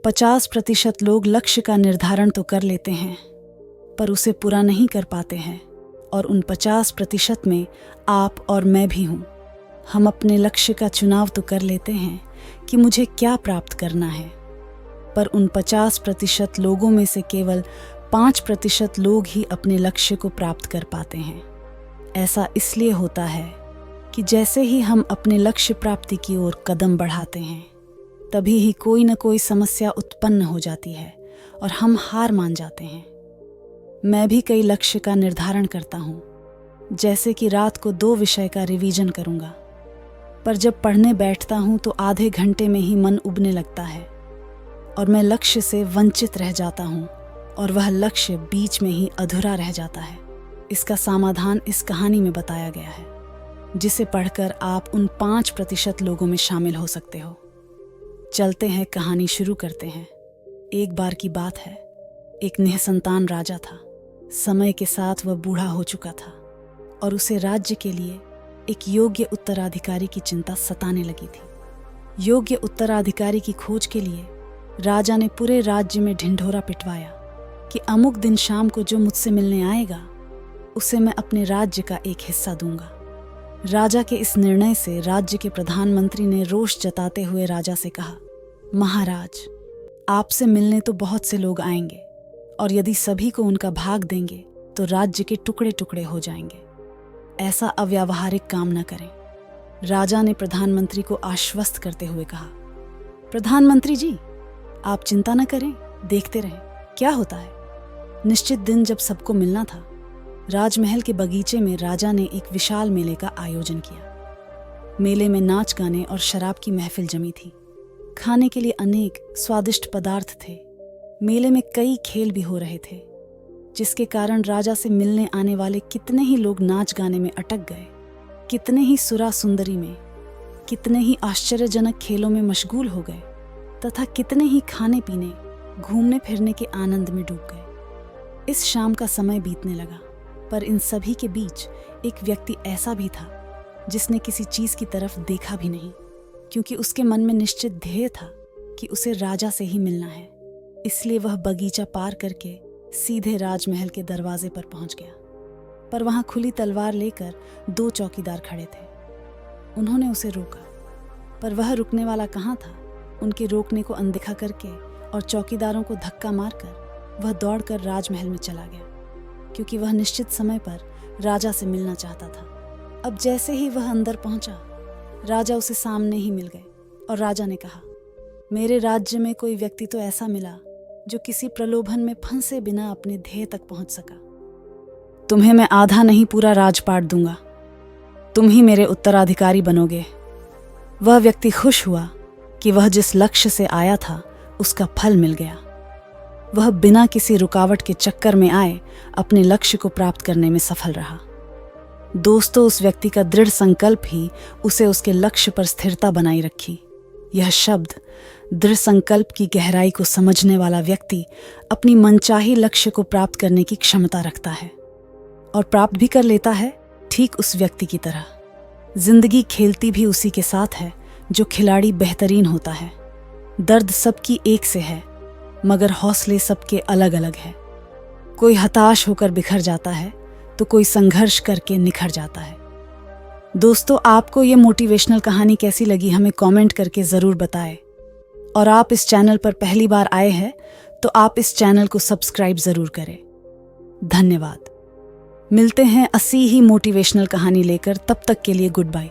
50% लोग लक्ष्य का निर्धारण तो कर लेते हैं पर उसे पूरा नहीं कर पाते हैं, और उन 50% में आप और मैं भी हूँ। हम अपने लक्ष्य का चुनाव तो कर लेते हैं कि मुझे क्या प्राप्त करना है, पर उन 50% लोगों में से केवल 5% लोग ही अपने लक्ष्य को प्राप्त कर पाते हैं। ऐसा इसलिए होता है कि जैसे ही हम अपने लक्ष्य प्राप्ति की ओर कदम बढ़ाते हैं, तभी ही कोई न कोई समस्या उत्पन्न हो जाती है और हम हार मान जाते हैं। मैं भी कई लक्ष्य का निर्धारण करता हूँ, जैसे कि रात को 2 विषय का रिवीजन करूँगा, पर जब पढ़ने बैठता हूँ तो आधे घंटे में ही मन उबने लगता है और मैं लक्ष्य से वंचित रह जाता हूँ और वह लक्ष्य बीच में ही अधूरा रह जाता है। इसका समाधान इस कहानी में बताया गया है, जिसे पढ़कर आप उन 5% लोगों में शामिल हो सकते हो। चलते हैं, कहानी शुरू करते हैं। एक बार की बात है, एक निःसंतान राजा था। समय के साथ वह बूढ़ा हो चुका था और उसे राज्य के लिए एक योग्य उत्तराधिकारी की चिंता सताने लगी थी। योग्य उत्तराधिकारी की खोज के लिए राजा ने पूरे राज्य में ढिंढोरा पिटवाया कि अमुक दिन शाम को जो मुझसे मिलने आएगा उसे मैं अपने राज्य का एक हिस्सा दूंगा। राजा के इस निर्णय से राज्य के प्रधानमंत्री ने रोष जताते हुए राजा से कहा, महाराज, आपसे मिलने तो बहुत से लोग आएंगे और यदि सभी को उनका भाग देंगे तो राज्य के टुकड़े टुकड़े हो जाएंगे। ऐसा अव्यावहारिक काम न करें। राजा ने प्रधानमंत्री को आश्वस्त करते हुए कहा, प्रधानमंत्री जी, आप चिंता न करें, देखते रहें क्या होता है। निश्चित दिन जब सबको मिलना था, राजमहल के बगीचे में राजा ने एक विशाल मेले का आयोजन किया। मेले में नाच गाने और शराब की महफिल जमी थी। खाने के लिए अनेक स्वादिष्ट पदार्थ थे। मेले में कई खेल भी हो रहे थे, जिसके कारण राजा से मिलने आने वाले कितने ही लोग नाच गाने में अटक गए, कितने ही सुरा सुंदरी में, कितने ही आश्चर्यजनक खेलों में मशगूल हो गए तथा कितने ही खाने पीने, घूमने फिरने के आनंद में डूब गए। इस शाम का समय बीतने लगा, पर इन सभी के बीच एक व्यक्ति ऐसा भी था जिसने किसी चीज की तरफ देखा भी नहीं, क्योंकि उसके मन में निश्चित ध्येय था कि उसे राजा से ही मिलना है। इसलिए वह बगीचा पार करके सीधे राजमहल के दरवाजे पर पहुंच गया। पर वहां खुली तलवार लेकर 2 चौकीदार खड़े थे। उन्होंने उसे रोका, पर वह रुकने वाला कहाँ था। उनके रोकने को अनदेखा करके और चौकीदारों को धक्का मारकर वह दौड़कर राजमहल में चला गया, क्योंकि वह निश्चित समय पर राजा से मिलना चाहता था। अब जैसे ही वह अंदर पहुंचा, राजा उसे सामने ही मिल गए और राजा ने कहा, मेरे राज्य में कोई व्यक्ति तो ऐसा मिला जो किसी प्रलोभन में फंसे बिना अपने ध्येय तक पहुंच सका। तुम्हें मैं आधा नहीं पूरा राजपाट दूंगा। तुम ही मेरे उत्तराधिकारी बनोगे। वह व्यक्ति खुश हुआ कि वह जिस लक्ष्य से आया था उसका फल मिल गया। वह बिना किसी रुकावट के चक्कर में आए अपने लक्ष्य को प्राप्त करने में सफल रहा। दोस्तों, उस व्यक्ति का दृढ़ संकल्प ही उसे उसके लक्ष्य पर स्थिरता बनाई रखी। यह शब्द, दृढ़ संकल्प की गहराई को समझने वाला व्यक्ति अपनी मनचाही लक्ष्य को प्राप्त करने की क्षमता रखता है और प्राप्त भी कर लेता है, ठीक उस व्यक्ति की तरह। जिंदगी खेलती भी उसी के साथ है जो खिलाड़ी बेहतरीन होता है। दर्द सबकी एक से है, मगर हौसले सबके अलग अलग है। कोई हताश होकर बिखर जाता है तो कोई संघर्ष करके निखर जाता है। दोस्तों, आपको ये मोटिवेशनल कहानी कैसी लगी हमें कमेंट करके ज़रूर बताएं। और आप इस चैनल पर पहली बार आए हैं तो आप इस चैनल को सब्सक्राइब ज़रूर करें। धन्यवाद। मिलते हैं ऐसी ही मोटिवेशनल कहानी लेकर, तब तक के लिए गुड बाय।